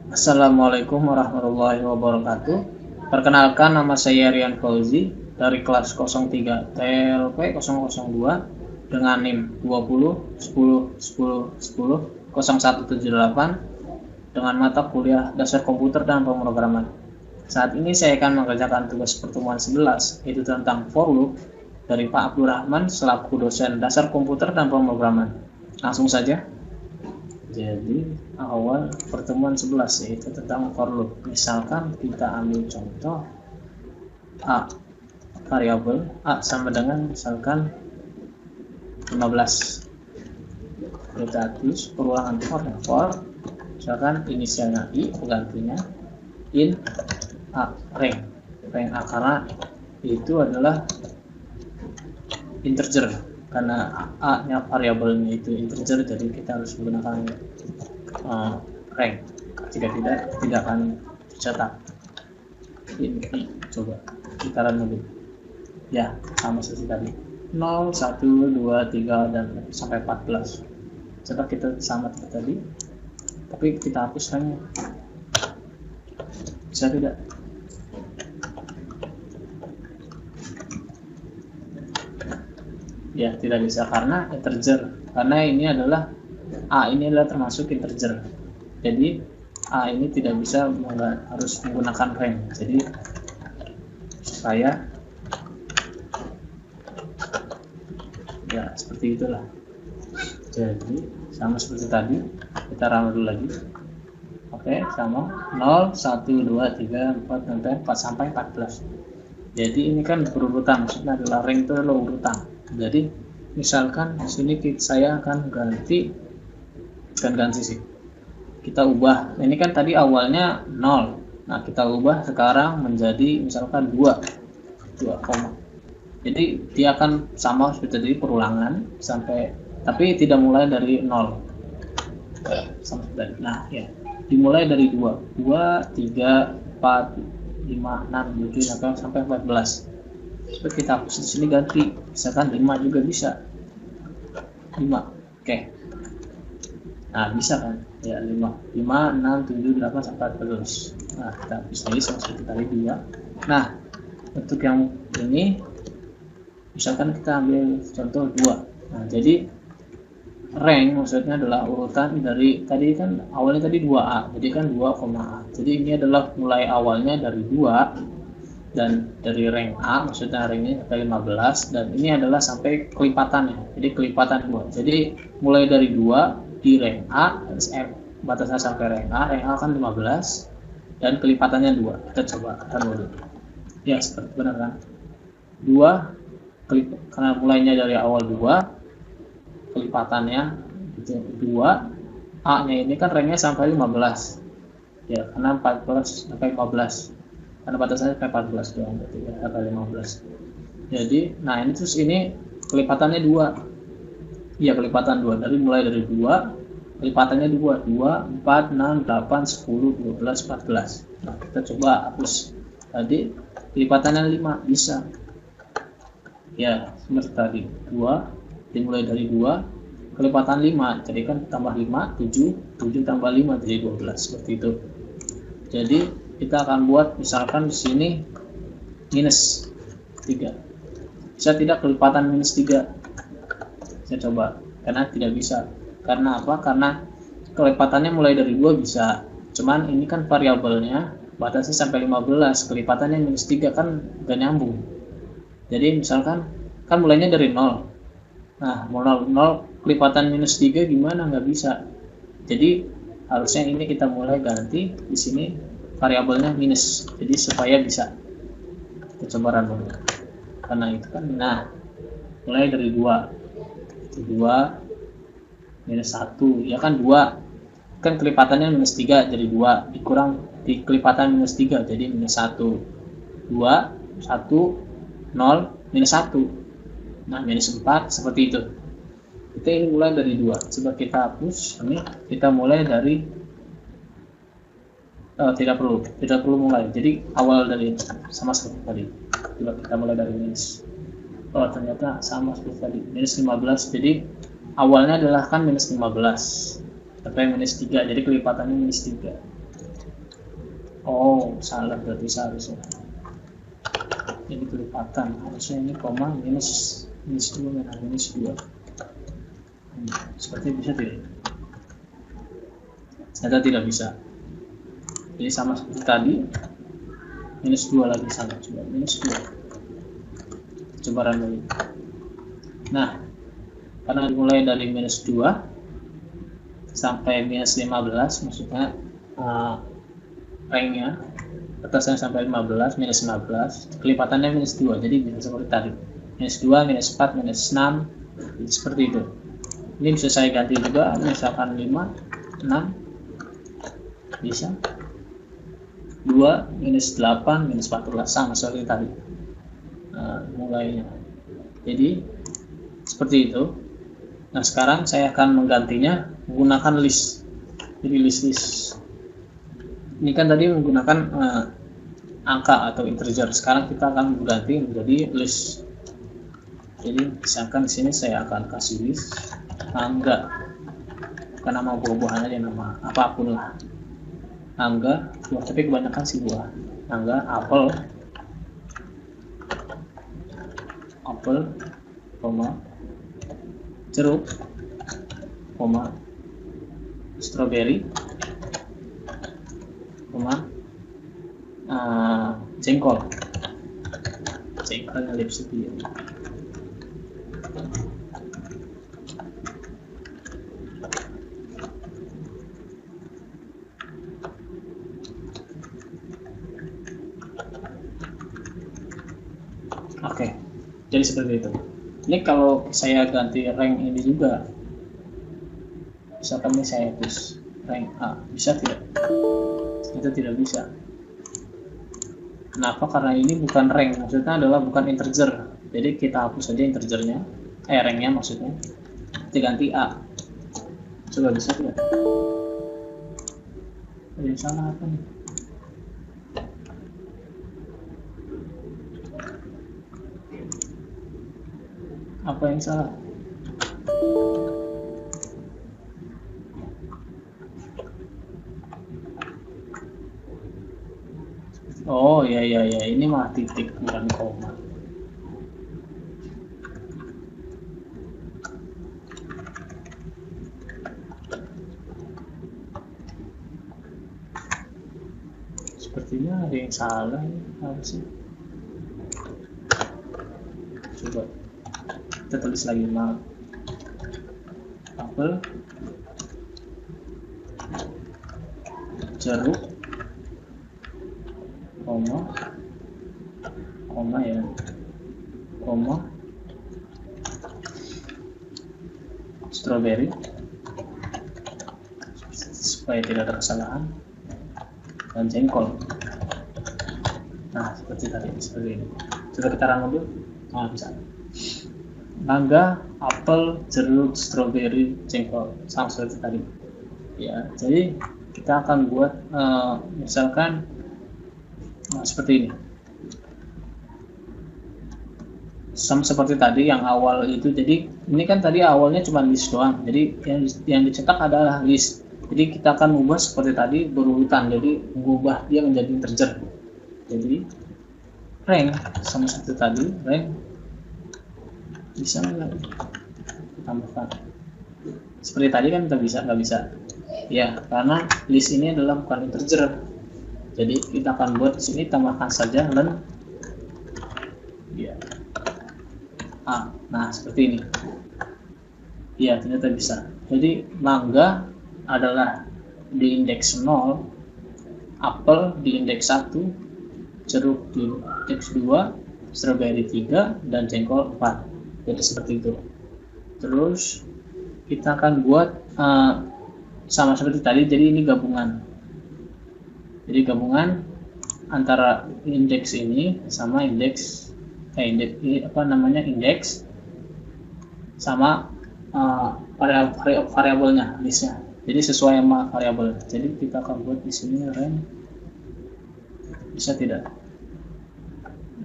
Assalamualaikum warahmatullahi wabarakatuh. Perkenalkan, nama saya Rian Fauzi dari kelas 03 TLP 002 dengan NIM 20 10 10 10 0178 dengan mata kuliah dasar komputer dan pemrograman. Saat ini saya akan mengerjakan tugas pertemuan 11, yaitu tentang for loop dari Pak Abdurrahman selaku dosen dasar komputer dan pemrograman. Langsung saja. Jadi awal pertemuan 11 yaitu tentang for loop. Misalkan kita ambil contoh A, variabel A sama dengan misalkan 15. Kita tulis perulangan for misalkan inisialnya I, penggantinya in A, rank A karena itu adalah integer, karena A nya variabelnya itu integer, jadi kita harus menggunakan rank. Jika tidak akan dicetak. Ini coba kita run dulu ya, sama seperti tadi 0 1 2 3 dan sampai 14. Coba kita sama seperti tadi, tapi kita hapus ranknya. Bisa tidak? Ya, tidak bisa karena integer, karena ini adalah A ini adalah termasuk integer, jadi A ini tidak bisa, harus menggunakan rank. Jadi supaya ya seperti itulah. Jadi sama seperti tadi, kita run dulu lagi. Oke, sama 0 1 2 3 4 sampai 14. Jadi ini kan berurutan, maksudnya adalah rank itu adalah urutan. Jadi misalkan di sini saya akan ganti sih. Kita ubah. Ini kan tadi awalnya 0. Nah, kita ubah sekarang menjadi misalkan 2, jadi dia akan sama seperti tadi perulangan sampai, tapi tidak mulai dari 0. Sama seperti. Nah, ya. Dimulai dari 2, 3, 4, 5, 6, 7 sampai 14. Coba kita hapus di sini, ganti misalkan 5 juga bisa. 5. Oke. Nah, bisa kan? Ya, 5, 6, 7, 8 sampai 14. Nah, kita hapus lagi sama seperti tadi 2. Nah, untuk yang ini misalkan kita ambil contoh 2. Nah, jadi rank maksudnya adalah urutan dari tadi kan awalnya tadi 2A, jadi kan 2, A. Jadi ini adalah mulai awalnya dari 2 dan dari rank A, maksudnya ranknya sampai 15, dan ini adalah sampai kelipatannya, jadi kelipatan 2. Jadi mulai dari 2 di rank A, batasnya sampai rank A kan 15 dan kelipatannya 2. Kita coba dulu ya, seperti benar kan, 2 karena mulainya dari awal 2, kelipatannya gitu 2, A nya ini kan ranknya sampai 15 ya, karena 14 sampai 15, karena batasnya sampai 14 doang, berarti ya, sampai 15. Jadi nah ini terus ini kelipatannya 2 ya, kelipatan 2 dari mulai dari 2 kelipatannya 2, 4, 6, 8, 10, 12, 14. Nah, kita coba hapus tadi kelipatannya 5, bisa ya, seperti tadi 2 dimulai dari 2 kelipatan 5, jadi kan tambah 5, 7 tambah 5 jadi 12, seperti itu. Jadi kita akan buat misalkan di sini minus 3. Bisa tidak kelipatan minus 3? Saya coba, karena tidak bisa. Karena apa? Karena kelipatannya mulai dari 2 bisa, cuman ini kan variabelnya batasnya sampai 15, kelipatannya minus 3 kan gak nyambung. Jadi misalkan kan mulainya dari 0. Nah, 0 kelipatan minus 3 gimana? Nggak bisa. Jadi harusnya ini kita mulai ganti di sini variabelnya minus, jadi supaya bisa. Kita coba run dulu. Karena itu kan, nah mulai dari 2 minus 1 ya kan, 2 kan kelipatannya minus 3, jadi 2 dikurang di kelipatan minus 3 jadi minus 1, 2 1 0 minus 1. Nah, minus 4 seperti itu. Kita ini mulai dari 2. Coba kita hapus ini, kita mulai dari tidak perlu mulai. Jadi awal dari sama seperti tadi. Coba kita mulai dari minus. Oh, ternyata sama seperti tadi, minus 15. Jadi awalnya adalah kan minus 15 sampai minus 3, jadi kelipatannya minus 3. Oh, salah berarti seharusnya. Ini kelipatan. Harusnya ini koma minus 2 minus 2. Seperti bisa tidak? Ternyata tidak bisa. Jadi sama seperti tadi. Minus 2 lagi sama. Coba minus 2. Coba run lagi. Nah, karena dimulai dari minus 2 sampai minus 15, maksudnya ranknya atasnya sampai 15, minus 15, kelipatannya minus 2, jadi bisa seperti tadi, minus 2, minus 4, minus 6, seperti itu. Ini bisa saya ganti juga, misalkan 5, 6, bisa 2, minus 8, minus 14, sama seperti tadi mulainya. Jadi seperti itu. Nah, sekarang saya akan menggantinya menggunakan list. Jadi list. Ini kan tadi menggunakan angka atau integer. Sekarang kita akan mengganti menjadi list. Jadi misalkan di sini saya akan kasih list angga. Bukan nama buah-buahan aja, nama apapun lah. Angga, buah, tapi kebanyakan sih buah. Angga, apel, koma, jeruk, koma, strawberry, koma, jengkolnya lipstick dia. Oke, jadi seperti itu. Ini kalau saya ganti rank ini juga, misalkan ini saya hapus rank A, bisa tidak? Itu tidak bisa. Kenapa? Karena ini bukan rank, maksudnya adalah bukan integer. Jadi kita hapus saja integernya, ranknya maksudnya, diganti A. Coba bisa tidak? Ada yang salah apa nih? Apa yang salah? Oh ya, ini mah titik bukan koma. Sepertinya ada yang salah ya, harusnya. Coba kita tulis lagi, apel, jeruk, koma, strawberry, supaya tidak ada kesalahan, dan jengkol. Nah, seperti tadi, seperti ini. Coba kita run dulu. Nah, bisa. Mangga, apel, jeruk, strawberry, jengkol, sama seperti tadi. Ya, jadi kita akan buat misalkan seperti ini. Sama seperti tadi yang awal itu. Jadi ini kan tadi awalnya cuma list doang. Jadi yang dicetak adalah list. Jadi kita akan mengubah seperti tadi berurutan. Jadi mengubah dia menjadi integer. Jadi rank sama seperti tadi, rank bisa nggak tambahkan seperti tadi kan nggak bisa ya, karena list ini adalah bukan integer. Jadi kita akan buat di sini, tambahkan saja len ya A. Nah, seperti ini ya, ternyata bisa. Jadi mangga adalah di indeks 0, apel di indeks 1, jeruk di indeks 2, strawberry 3, dan jengkol 4. Jadi seperti itu. Terus kita akan buat sama seperti tadi. Jadi ini gabungan. Jadi gabungan antara indeks ini sama indeks indeks sama variabelnya, listnya. Jadi sesuai sama variabel. Jadi kita akan buat di sini rank, bisa tidak?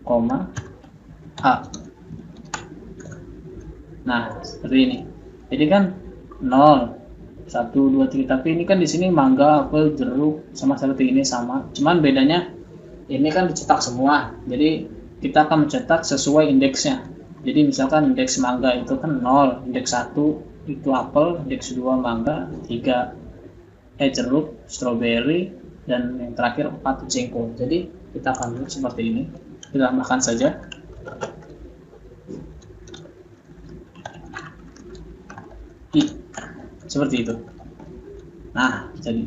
Koma A. Nah, seperti ini. Jadi kan 0, 1, 2, 3. Tapi ini kan di sini mangga, apel, jeruk sama seperti ini sama. Cuman bedanya ini kan dicetak semua. Jadi kita akan mencetak sesuai indeksnya. Jadi misalkan indeks mangga itu kan 0, indeks 1 itu apel, indeks 2 mangga, 3 jeruk, stroberi, dan yang terakhir 4 jengkol. Jadi kita akan buat seperti ini. Kita tambahkan saja. Seperti itu. Nah, jadi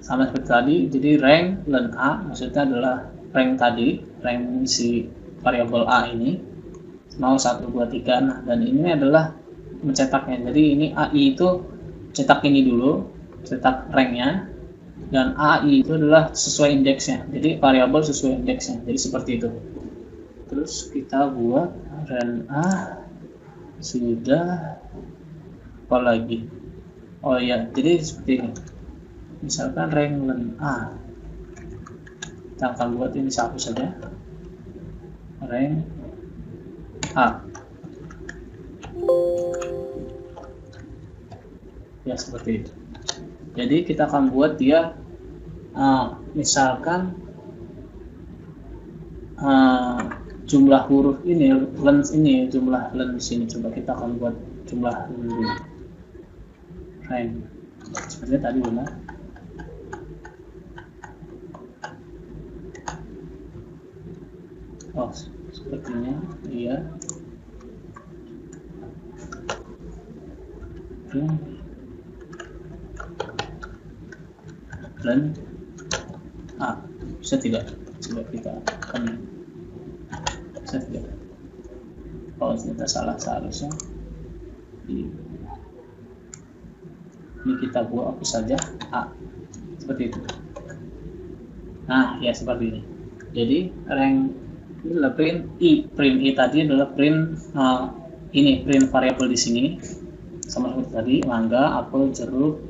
sama seperti tadi. Jadi rank len A maksudnya adalah rank tadi, rank si variabel A ini 0, 1, 2, 3. Nah, dan ini adalah mencetaknya. Jadi ini AI itu cetak ini dulu, cetak ranknya, dan AI itu adalah sesuai indeksnya. Jadi variabel sesuai indeksnya. Jadi seperti itu. Terus kita buat ren A sudah, apa lagi? Oh ya, jadi seperti ini. Misalkan rank len A, kita akan buat ini satu saja, rank A. Ya seperti itu. Jadi kita akan buat dia misalkan jumlah huruf ini, len ini, jumlah len di sini. Coba kita akan buat jumlah len dulu. Rank seperti tadi benar. Oh, sepertinya iya. Len bisa tidak? Coba kita akan bisa tidak? Oh, ternyata salah seharusnya. Ini kita buat hapus saja A, seperti itu. Nah, ya seperti ini. Jadi rank ini adalah print I tadi adalah print print variabel di sini sama seperti tadi, mangga, apel, jeruk,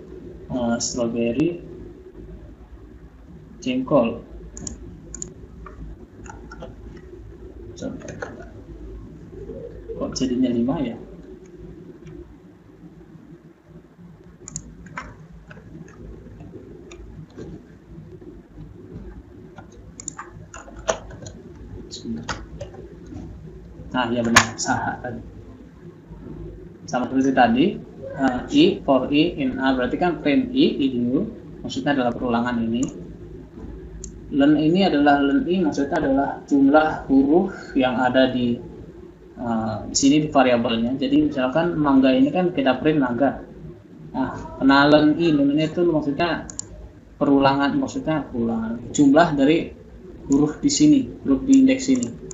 stroberi, jengkol. Kok jadinya 5 ya? Nah, ya benar, salah tadi. Sama seperti tadi, I for I in A berarti kan print I dulu, maksudnya adalah perulangan ini. Len ini adalah len I, maksudnya adalah jumlah huruf yang ada di sini di variabelnya. Jadi misalkan mangga ini kan kita print mangga. Nah, karena len ini itu maksudnya perulangan, maksudnya perulangan jumlah dari huruf di sini, huruf di indeks ini.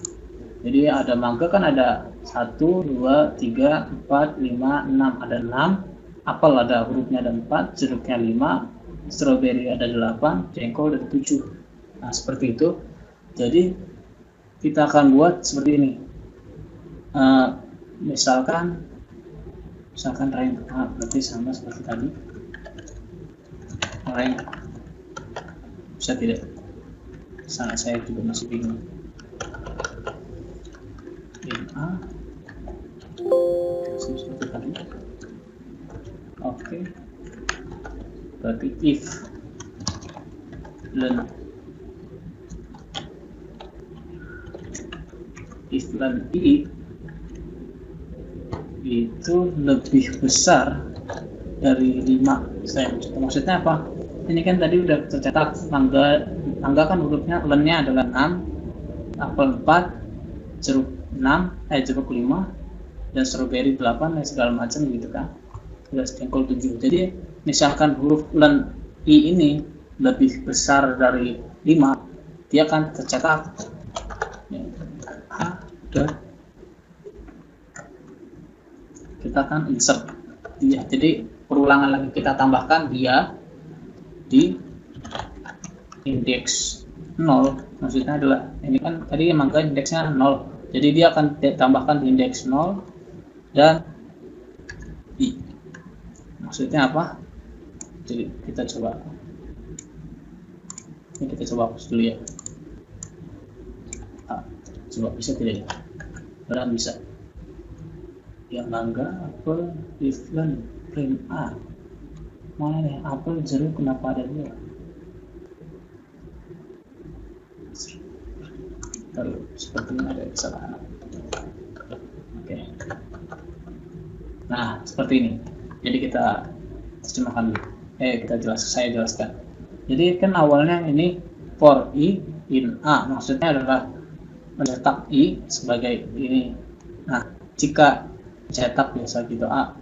Jadi ada mangga kan ada 1, 2, 3, 4, 5, 6, ada 6. Apel ada hurufnya ada 4, jeruknya 5, stroberi ada 8, jengkol ada 7. Nah, seperti itu. Jadi kita akan buat seperti ini. Misalkan rank A berarti sama seperti tadi. Rank bisa tidak? Sangat saya juga masih bingung. In A seperti tadi. Oke. Berarti if len I itu lebih besar dari 5. Maksudnya apa? Ini kan tadi udah tercetak mangga kan hurufnya lennya adalah 6, apel 4, jeruk 5, dan stroberi 8 dan segala macam gitu kan. Terus jengkol 7. Jadi misalkan huruf len I ini lebih besar dari 5, dia akan tercetak dan kita akan insert dia. Jadi perulangan lagi kita tambahkan dia di indeks 0. Maksudnya adalah ini kan tadi mangga indeksnya 0. Jadi dia akan ditambahkan di indeks 0 dan I. Maksudnya apa? Jadi kita coba. Ini kita coba hapus dulu ya. Coba bisa tidak ya? Benar bisa. Ya mangga, apel, Riflen, Prim A. Mana nih? Apel, jeruk, kenapa ada dua? Lalu sepertinya ada kesalahan. Oke. Nah, seperti ini. Jadi kita terjemahkan dulu. Saya jelaskan. Jadi kan awalnya ini for I in A, maksudnya adalah mencetak I sebagai ini. Nah, jika cetak biasa gitu A,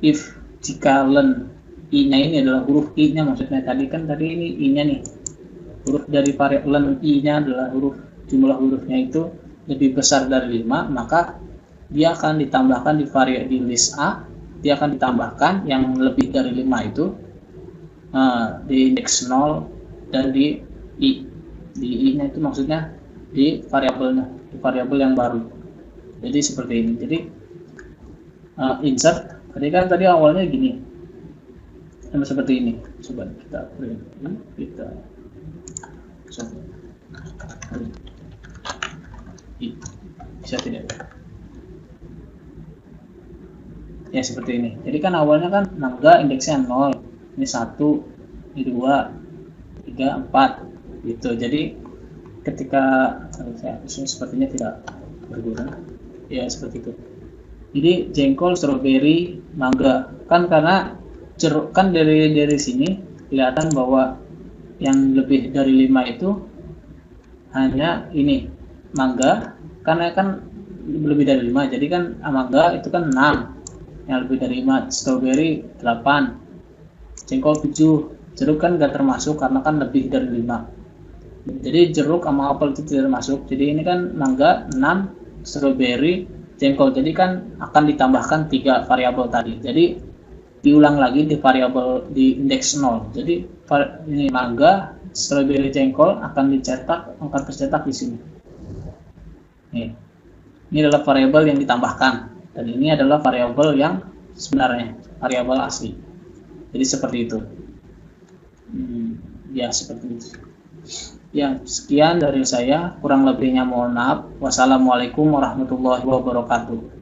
if jika len I-nya ini adalah huruf I-nya, maksudnya tadi ini I-nya nih, huruf dari variabel len I-nya adalah jumlah hurufnya itu lebih besar dari 5, maka dia akan ditambahkan di list A, dia akan ditambahkan yang lebih dari 5 itu di indeks 0 dan di I. Di I-nya itu maksudnya di variabel yang baru. Jadi seperti ini. Jadi insert tadi awalnya gini, sama seperti ini. Coba kita print, kita coba bisa tidak ya, seperti ini. Jadi kan awalnya kan mangga indeksnya 0, ini 1, ini 2, 3, 4 gitu. Jadi ketika sepertinya tidak berguna ya, seperti itu. Jadi jengkol, stroberi, mangga kan karena jeruk kan dari sini kelihatan bahwa yang lebih dari 5 itu hanya ini mangga, karena kan lebih dari 5, jadi kan mangga itu kan 6, yang lebih dari 5, stroberi 8, jengkol 7, jeruk kan nggak termasuk karena kan lebih dari 5. Jadi jeruk sama apel itu tidak termasuk. Jadi ini kan mangga 6, stroberi, jengkol. Jadi kan akan ditambahkan 3 variabel tadi. Jadi diulang lagi di variabel di indeks 0. Jadi ini mangga, stroberi, jengkol akan tercetak di sini. Ini adalah variabel yang ditambahkan, dan ini adalah variabel yang sebenarnya, variabel asli. Jadi seperti itu. Ya seperti itu. Ya, sekian dari saya, kurang lebihnya mohon maaf. Wassalamualaikum warahmatullahi wabarakatuh.